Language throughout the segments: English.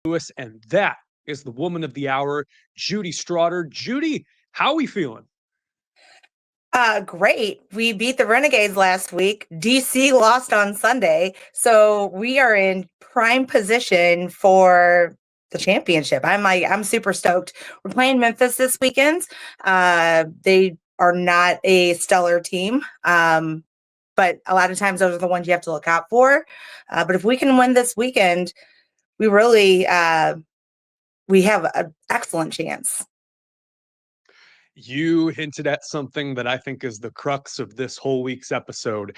Lewis, and that is the woman of the hour, Judy Strawder. Judy, how are we feeling? Great. We beat the Renegades last week. DC lost on Sunday. So we are in prime position for the championship. I'm super stoked. We're playing Memphis this weekend. They are not a stellar team. But a lot of times those are the ones you have to look out for. But if we can win this weekend, we really we have an excellent chance. You hinted at something that I think is the crux of this whole week's episode.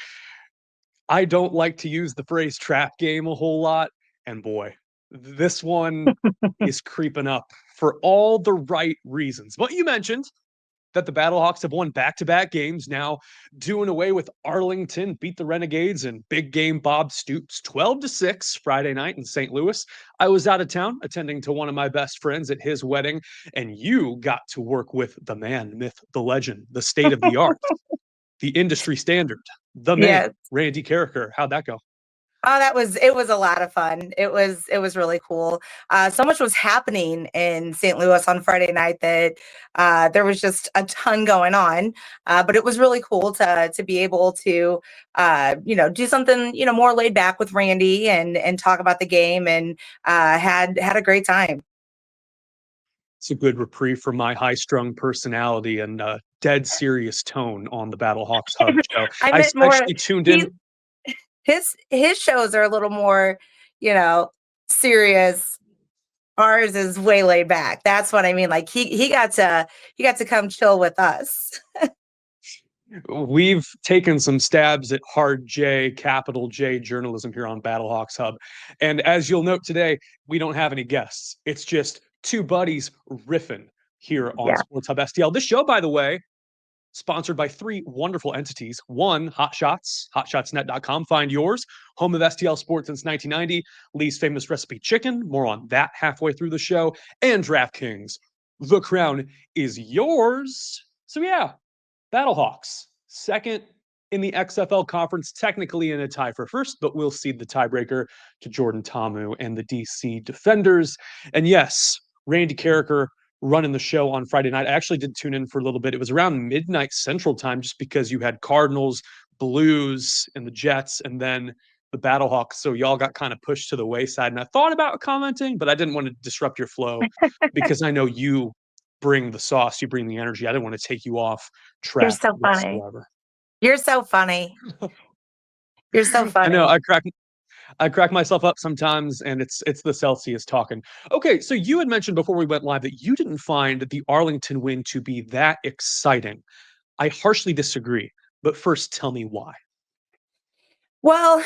I don't like to use the phrase trap game a whole lot, and boy, this one is creeping up for all the right reasons. But you mentioned that the Battlehawks have won back-to-back games, now doing away with Arlington, beat the Renegades and big game Bob Stoops 12-6 Friday night in St. Louis. I was out of town attending to one of my best friends at his wedding, and you got to work with the man, myth, the legend, the state of the art, the industry standard, the man, Yes. Randy Carricker. How'd that go? Oh, it was a lot of fun. It was really cool. So much was happening in St. Louis on Friday night that there was just a ton going on. But it was really cool to be able to do something more laid back with Randy and talk about the game and had a great time. It's a good reprieve from my high-strung personality and dead serious tone on the Battlehawks Hub show. I I meant more. actually tuned He in. his shows are a little more, serious. Ours is way laid back. That's what I mean. Like he got to come chill with us. We've taken some stabs at hard J, capital J journalism here on Battlehawks Hub. And as you'll note today, we don't have any guests. It's just two buddies riffing here on Yeah. Sports Hub STL. This show, by the way, sponsored by three wonderful entities. One, Hot Shots, hotshotsnet.com. Find yours. Home of STL Sports since 1990. Lee's famous recipe chicken. More on that halfway through the show. And DraftKings. The crown is yours. So yeah, Battlehawks, second in the XFL conference, technically in a tie for first, but we'll cede the tiebreaker to Jordan Ta'amu and the DC Defenders. And yes, Randy Carricker running the show on Friday night. I actually did tune in for a little bit. It was around midnight Central Time just because you had Cardinals, Blues, and the Jets, and then the Battlehawks. So y'all got kind of pushed to the wayside. And I thought about commenting, but I didn't want to disrupt your flow because I know you bring the sauce, you bring the energy. I didn't want to take you off You're track so funny. whatsoever. You're so funny. You're so I know funny. I crack myself up sometimes, and it's the Celsius talking. Okay, so you had mentioned before we went live that you didn't find the Arlington win to be that exciting. I harshly disagree, but first tell me why. Well,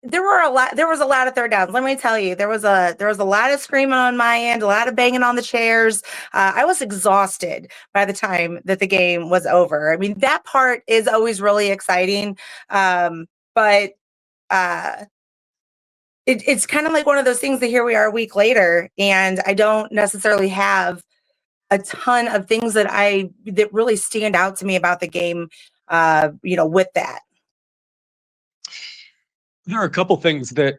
there was a lot of third downs. Let me tell you, there was a lot of screaming on my end, a lot of banging on the chairs. I was exhausted by the time that the game was over. I mean, that part is always really exciting. But it's kind of like one of those things that here we are a week later, and I don't necessarily have a ton of things that really stand out to me about the game, with that. There are a couple things that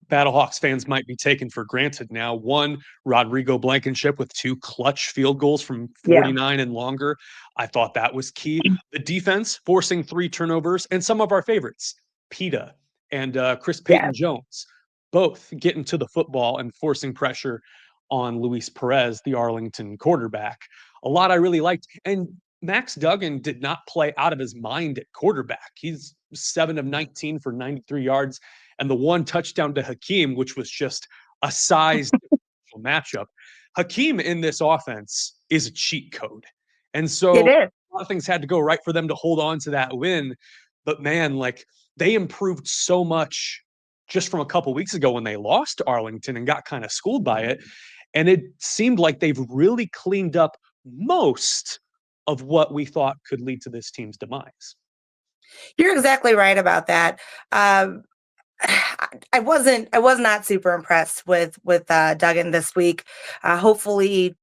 Battlehawks fans might be taking for granted now. One, Rodrigo Blankenship with two clutch field goals from Yeah. 49 and longer. I thought that was key. The defense forcing three turnovers, and some of our favorites, Peta and Chris Yeah. Payton-Jones, both getting to the football and forcing pressure on Luis Perez, the Arlington quarterback. A lot I really liked. And Max Duggan did not play out of his mind at quarterback. He's 7 of 19 for 93 yards and the one touchdown to Hakeem, which was just a size matchup. Hakeem in this offense is a cheat code. And so It is. a lot of things had to go right for them to hold on to that win. But man, like they improved so much just from a couple weeks ago when they lost to Arlington and got kind of schooled by it. And it seemed like they've really cleaned up most of what we thought could lead to this team's demise. You're exactly right about that. I was not super impressed with Duggan this week. Hopefully,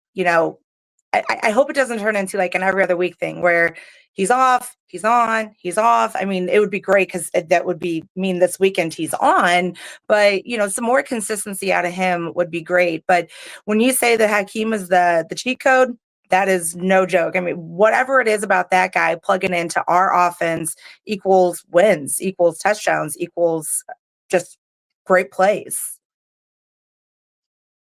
I hope it doesn't turn into like an every other week thing where he's off, he's on, he's off. I mean, it would be great because that would mean this weekend he's on, but some more consistency out of him would be great. But when you say that Hakeem is the cheat code, that is no joke. I mean, whatever it is about that guy plugging into our offense equals wins, equals touchdowns, equals just great plays.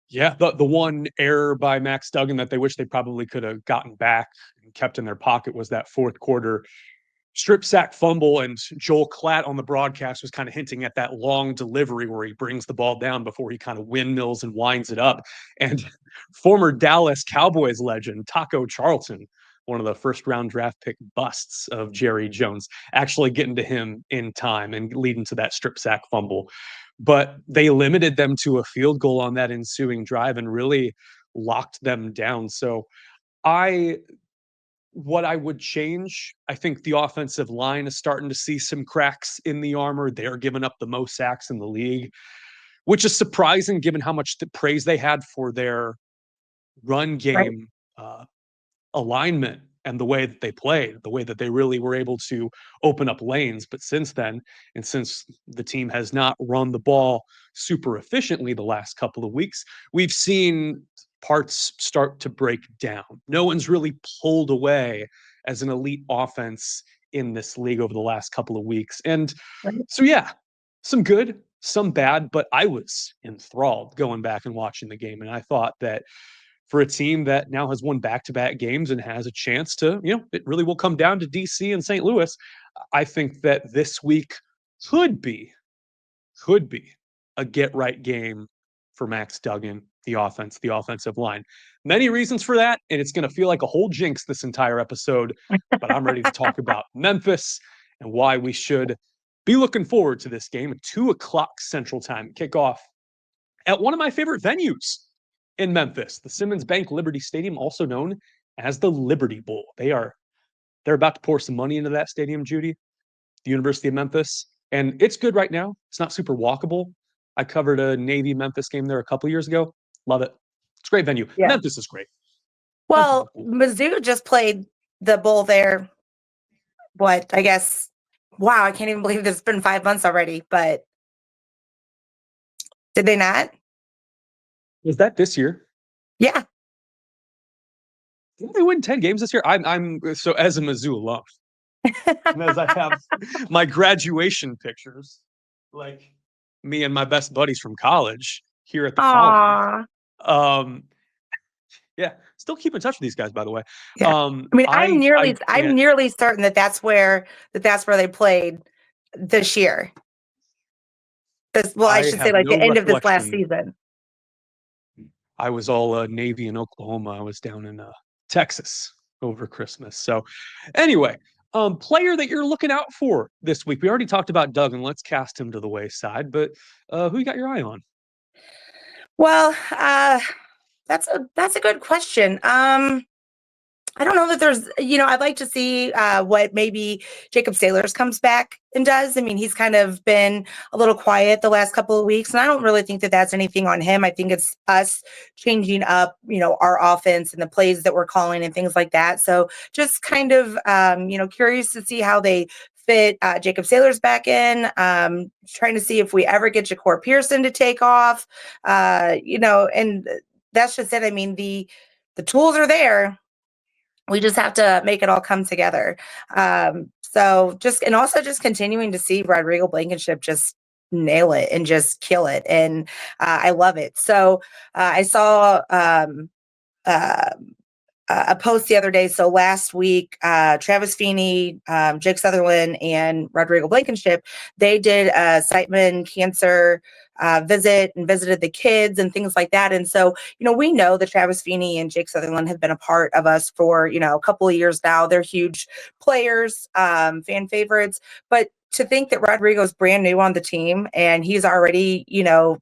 Yeah, the one error by Max Duggan that they wish they probably could have gotten back and kept in their pocket was that fourth quarter strip sack fumble. And Joel Klatt on the broadcast was kind of hinting at that long delivery where he brings the ball down before he kind of windmills and winds it up. And former Dallas Cowboys legend Taco Charlton, one of the first round draft pick busts of Jerry Jones, actually getting to him in time and leading to that strip sack fumble. But they limited them to a field goal on that ensuing drive and really locked them down. So what I would change, I think the offensive line is starting to see some cracks in the armor. They're giving up the most sacks in the league, which is surprising given how much praise they had for their run game alignment and the way that they played, the way that they really were able to open up lanes. But since then, and since the team has not run the ball super efficiently the last couple of weeks, we've seen parts start to break down. No one's really pulled away as an elite offense in this league over the last couple of weeks. And so, yeah, some good, some bad, but I was enthralled going back and watching the game. And I thought that for a team that now has won back-to-back games and has a chance to, it really will come down to DC and St. Louis. I think that this week could be a get-right game for Max Duggan, the offensive line. Many reasons for that, and it's going to feel like a whole jinx this entire episode, but I'm ready to talk about Memphis and why we should be looking forward to this game at 2:00 Central Time kickoff at one of my favorite venues in Memphis, the Simmons Bank Liberty Stadium, also known as the Liberty Bowl. They're about to pour some money into that stadium, Judy, the University of Memphis. And it's good right now. It's not super walkable. I covered a Navy Memphis game there a couple years ago. Love it. It's a great venue. Yeah. Memphis is great. Well, Mizzou just played the bowl there. What, I guess, wow, I can't even believe it's been 5 months already, but did they not? Was that this year? Yeah. Didn't they win 10 games this year? I'm so as a Mizzou alum, and as I have my graduation pictures, like me and my best buddies from college here at the Colony. Yeah, still keep in touch with these guys, by the way. Yeah. I mean, I'm nearly certain that's where they played this year. I should say like the end of this last season. I was all Navy in Oklahoma. I was down in Texas over Christmas. So anyway, player that you're looking out for this week. We already talked about Duggan. Let's cast him to the wayside. But who you got your eye on? Well, that's a good question. I don't know that there's, I'd like to see what maybe Jacob Sailors comes back and does. I mean, he's kind of been a little quiet the last couple of weeks, and I don't really think that that's anything on him. I think it's us changing up, our offense and the plays that we're calling and things like that. So just kind of, curious to see how they fit Jacob Sailors back in, trying to see if we ever get Ja'Cour Pearson to take off, and that's just it. I mean, the tools are there. We just have to make it all come together. So just continuing to see Rodrigo Blankenship just nail it and just kill it. And I love it. So I saw a post the other day. So last week, Travis Feeney, Jake Sutherland, and Rodrigo Blankenship, they did a Siteman cancer visit and visited the kids and things like that. And so, we know that Travis Feeney and Jake Sutherland have been a part of us for, a couple of years now. They're huge players, fan favorites, but to think that Rodrigo's brand new on the team and he's already,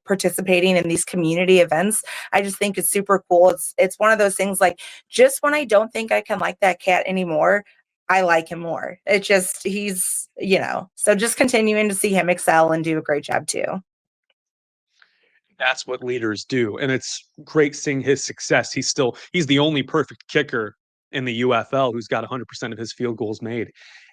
participating in these community events, I just think it's super cool. It's one of those things like, just when I don't think I can like that cat anymore, I like him more. He's, so just continuing to see him excel and do a great job too. That's what leaders do. And it's great seeing his success. He's the only perfect kicker in the UFL who's got 100% of his field goals made.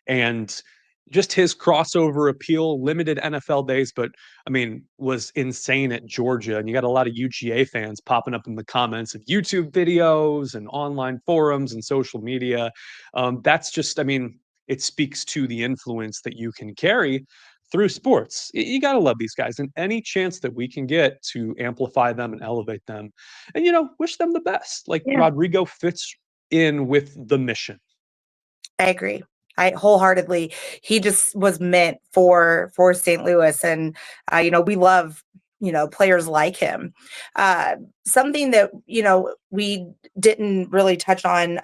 And just his crossover appeal, limited NFL days, but I mean, was insane at Georgia. And you got a lot of UGA fans popping up in the comments of YouTube videos and online forums and social media. That's just, I mean, it speaks to the influence that you can carry through sports. You got to love these guys, and any chance that we can get to amplify them and elevate them and, wish them the best. Like Yeah, Rodrigo fits in with the mission. I agree. I wholeheartedly. He just was meant for St. Louis, and we love players like him. Something that we didn't really touch on,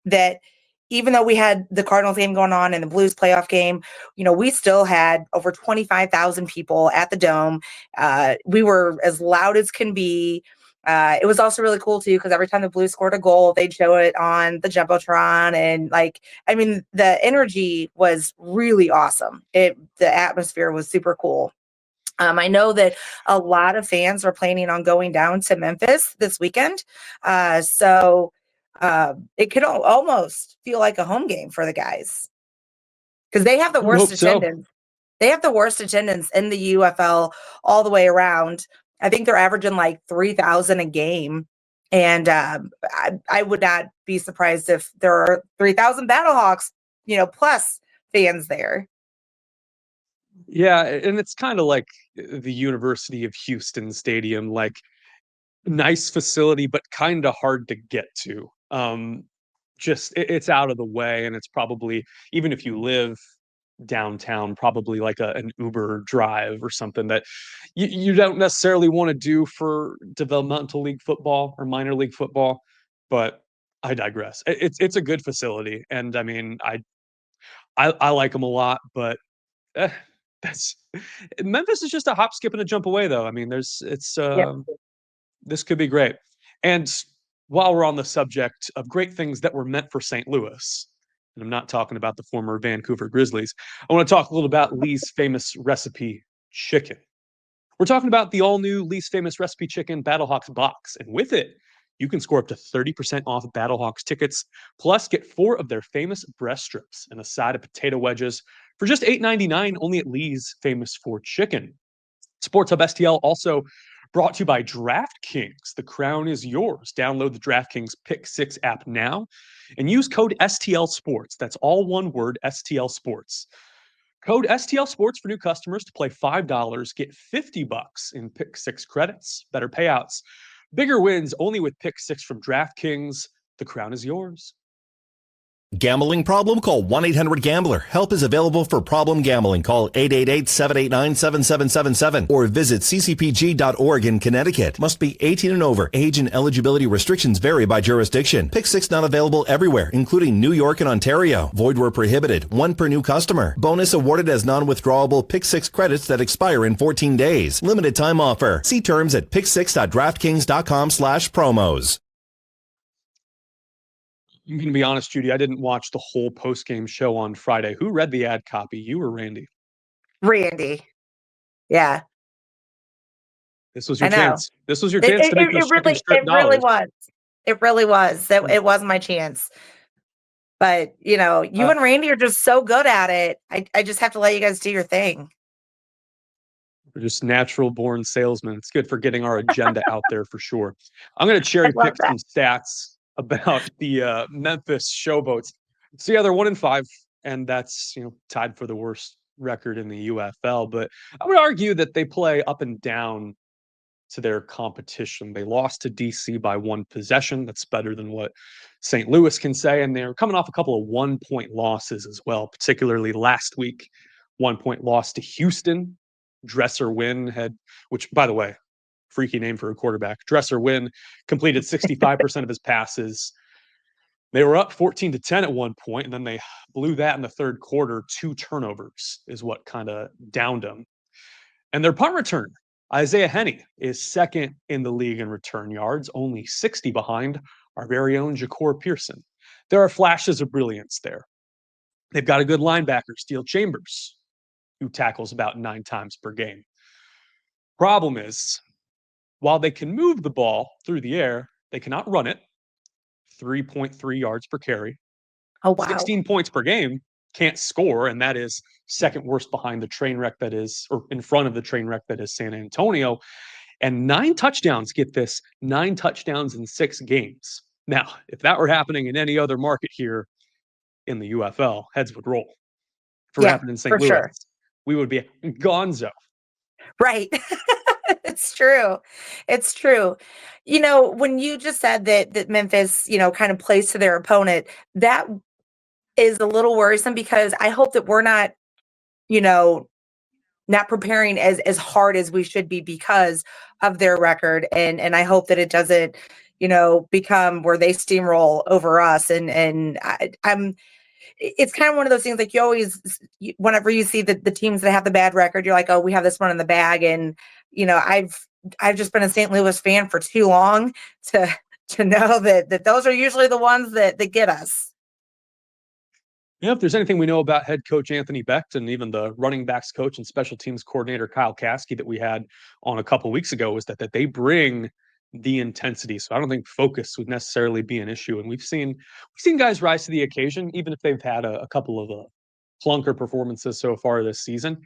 that even though we had the Cardinals game going on and the Blues playoff game, we still had over 25,000 people at the Dome. We were as loud as can be. It was also really cool too, because every time the Blues scored a goal, they'd show it on the Jumbotron. And the energy was really awesome. The atmosphere was super cool. I know that a lot of fans are planning on going down to Memphis this weekend. So it could almost feel like a home game for the guys, because they have the I worst hope so. attendance. They have the worst attendance in the UFL all the way around. I think they're averaging like 3,000 a game. And I would not be surprised if there are 3,000 Battlehawks, plus fans there. Yeah, and it's kind of like the University of Houston Stadium, like nice facility, but kind of hard to get to. It's out of the way, and it's probably, even if you live downtown, probably like an Uber drive or something that you don't necessarily want to do for developmental league football or minor league football. But I digress. It's a good facility, and I mean, I like them a lot, but eh, that's Memphis is just a hop, skip, and a jump away, though. I mean, Yep. this could be great. And while we're on the subject of great things that were meant for St. Louis, and I'm not talking about the former Vancouver Grizzlies, I want to talk a little about Lee's famous recipe chicken. We're talking about the all new Lee's famous recipe chicken Battlehawks Box. And with it, you can score up to 30% off Battlehawks tickets, plus get 4 of their famous breast strips and a side of potato wedges for just $8.99 only at Lee's famous for chicken. Sports Hub STL also brought to you by DraftKings. The crown is yours. Download the DraftKings Pick 6 app now and use code STL Sports. That's all one word, STL Sports. Code STL Sports for new customers to play $5, get $50 in Pick 6 credits, better payouts, bigger wins only with Pick 6 from DraftKings. The crown is yours. Gambling problem? Call 1-800-GAMBLER. Help is available for problem gambling. Call 888-789-7777 or visit ccpg.org in Connecticut. Must be 18 and over. Age and eligibility restrictions vary by jurisdiction. Pick 6 not available everywhere, including New York and Ontario. Void where prohibited. 1 per new customer. Bonus awarded as non-withdrawable Pick 6 credits that expire in 14 days. Limited time offer. See terms at pick6.draftkings.com/promos. I'm going to be honest, Judy, I didn't watch the whole post-game show on Friday. Who read the ad copy? You or Randy? Randy. Yeah. This was your I know. chance. This was your chance to make those chicken strip It really dollars. was. It really was. It was my chance. But, you and Randy are just so good at it. I just have to let you guys do your thing. We're just natural born salesmen. It's good for getting our agenda out there for sure. I'm going to cherry pick some stats about the Memphis Showboats. So yeah, they're 1-5, and that's tied for the worst record in the UFL. But I would argue that they play up and down to their competition. They lost to DC by 1 possession. That's better than what St. Louis can say. And they're coming off a couple of 1-point losses as well, particularly last week. 1-point loss to Houston. Dresser Wynn which by the way, freaky name for a quarterback. Dresser Wynn completed 65% of his passes. They were up 14-10 at one point, and then they blew that in the third quarter. 2 turnovers is what kind of downed them. And their punt return, Isaiah Henney, is second in the league in return yards, only 60 behind our very own Ja'Cour Pearson. There are flashes of brilliance there. They've got a good linebacker, Steele Chambers, who tackles about 9 times per game. Problem is, While they can move the ball through the air, they cannot run it. 3.3 yards per carry. Oh, wow. 16 points per game, can't score, and that is second worst behind the train wreck that is, or in front of the train wreck that is San Antonio. And 9 touchdowns, get this, 9 touchdowns in 6 games. Now, if that were happening in any other market here in the UFL, heads would roll. If it were happening in St. for Louis, sure. we would be gonzo. Right. It's true. It's true. You know, when you just said that Memphis, kind of plays to their opponent, that is a little worrisome because I hope that we're not, not preparing as hard as we should be because of their record. And I hope that it doesn't, become where they steamroll over us. And it's kind of one of those things like whenever you see the teams that have the bad record, you're like, oh, we have this one in the bag. And, I've just been a St. Louis fan for too long to know that those are usually the ones that get us. Yeah, if there's anything we know about head coach Anthony Becht and even the running backs coach and special teams coordinator Kyle Caskey that we had on a couple weeks ago, is that they bring the intensity. So I don't think focus would necessarily be an issue. And we've seen guys rise to the occasion, even if they've had a couple of clunker performances so far this season.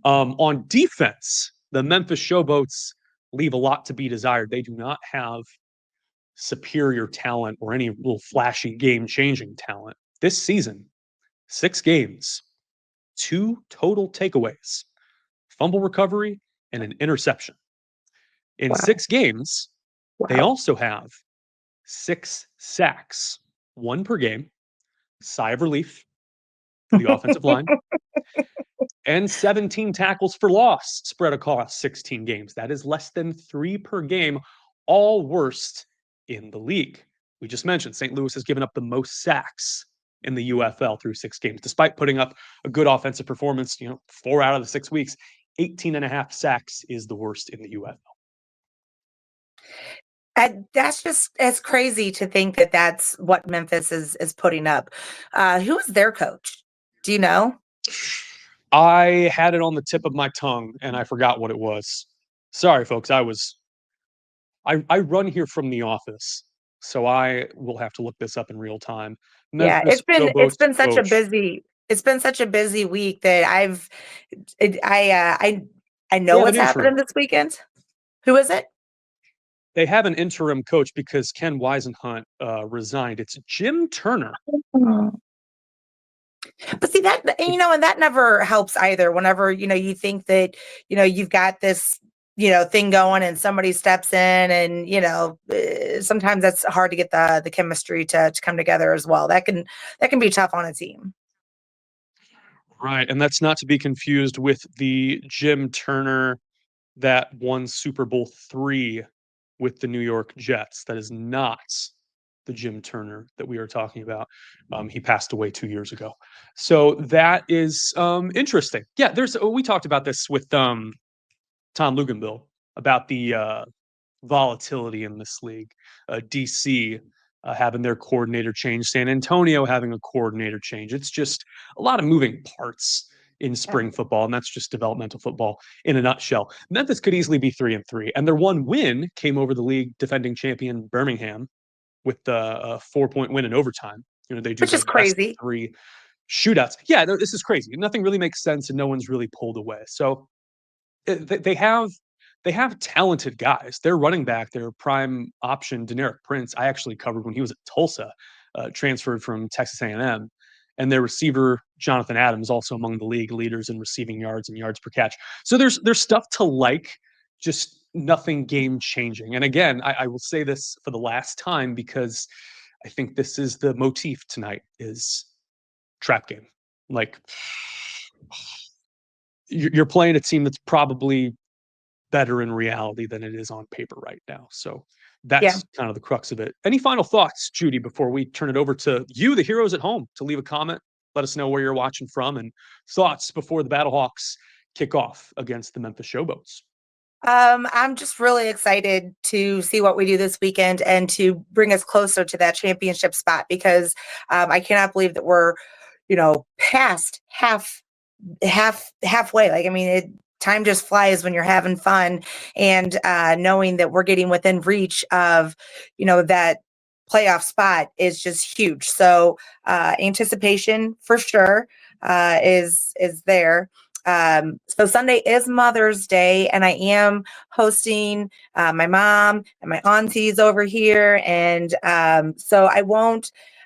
On defense, the Memphis Showboats leave a lot to be desired. They do not have superior talent or any little flashy game-changing talent. This season, 6 games, 2 total takeaways, fumble recovery, and an interception. In 6 games, they also have 6 sacks, 1 per game, sigh of relief for the offensive line, and 17 tackles for loss spread across 16 games. That is less than 3 per game, all worst in the league. We just mentioned St. Louis has given up the most sacks in the UFL through 6 games, despite putting up a good offensive performance, 4 out of the 6 weeks. 18.5 sacks is the worst in the UFL. And that's just as crazy to think that that's what Memphis is putting up. Who is their coach? Do you know? I had it on the tip of my tongue and I forgot what it was. Sorry, folks. I run here from the office, so I will have to look this up in real time. Yeah, Memphis it's been such a coach. busy week that I know what's happening this weekend. Who is it? They have an interim coach because Ken Weisenhunt resigned. It's Jim Turner. But see that, and that never helps either. Whenever, you think that, you've got this, thing going and somebody steps in and, sometimes that's hard to get the chemistry to come together as well. That can be tough on a team. Right. And that's not to be confused with the Jim Turner that won Super Bowl III with the New York Jets. That is not the Jim Turner that we are talking about. He passed away 2 years ago. So that is interesting. Yeah, we talked about this with Tom Luganville about the volatility in this league. DC having their coordinator change, San Antonio having a coordinator change. It's just a lot of moving parts in spring football, and that's just developmental football in a nutshell. Memphis could easily be 3-3, and their one win came over the league defending champion Birmingham with the 4-point win in overtime. They do, which is crazy. 3 shootouts. Yeah, this is crazy. Nothing really makes sense, and no one's really pulled away. So they have talented guys. Their running back, their prime option, Deneric Prince, I actually covered when he was at Tulsa, transferred from Texas A&M. And their receiver, Jonathan Adams, also among the league leaders in receiving yards and yards per catch. So there's stuff to like, just nothing game-changing. And again, I will say this for the last time because I think this is the motif tonight, is trap game. Like, you're playing a team that's probably better in reality than it is on paper right now. So that's kind of the crux of it. Any final thoughts, Judy, before we turn it over to you, the heroes at home, to leave a comment, let us know where you're watching from, and thoughts before the Battlehawks kick off against the Memphis Showboats? I'm just really excited to see what we do this weekend and to bring us closer to that championship spot, because I cannot believe that we're, past halfway. Like, I mean, time just flies when you're having fun, and knowing that we're getting within reach of, that playoff spot is just huge. So anticipation for sure is there. So Sunday is Mother's Day, and I am hosting my mom and my aunties over here, and so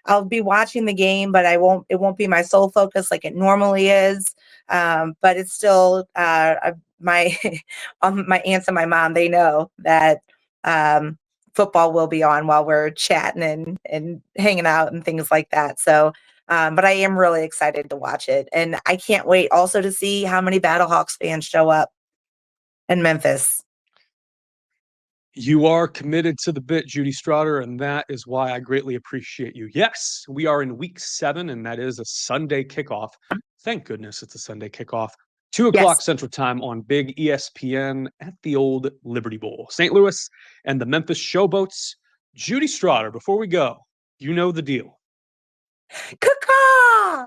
I'll be watching the game, but it won't be my sole focus like it normally is. But it's still my my aunts and my mom, they know that football will be on while we're chatting and hanging out and things like that. So but I am really excited to watch it. And I can't wait also to see how many Battlehawks fans show up in Memphis. You are committed to the bit, Judy Strawder, and that is why I greatly appreciate you. Yes, we are in week 7, and that is a Sunday kickoff. Thank goodness it's a Sunday kickoff. 2 o'clock Central Time on Big ESPN at the old Liberty Bowl. St. Louis and the Memphis Showboats. Judy Strawder, before we go, you know the deal. Caw-caw!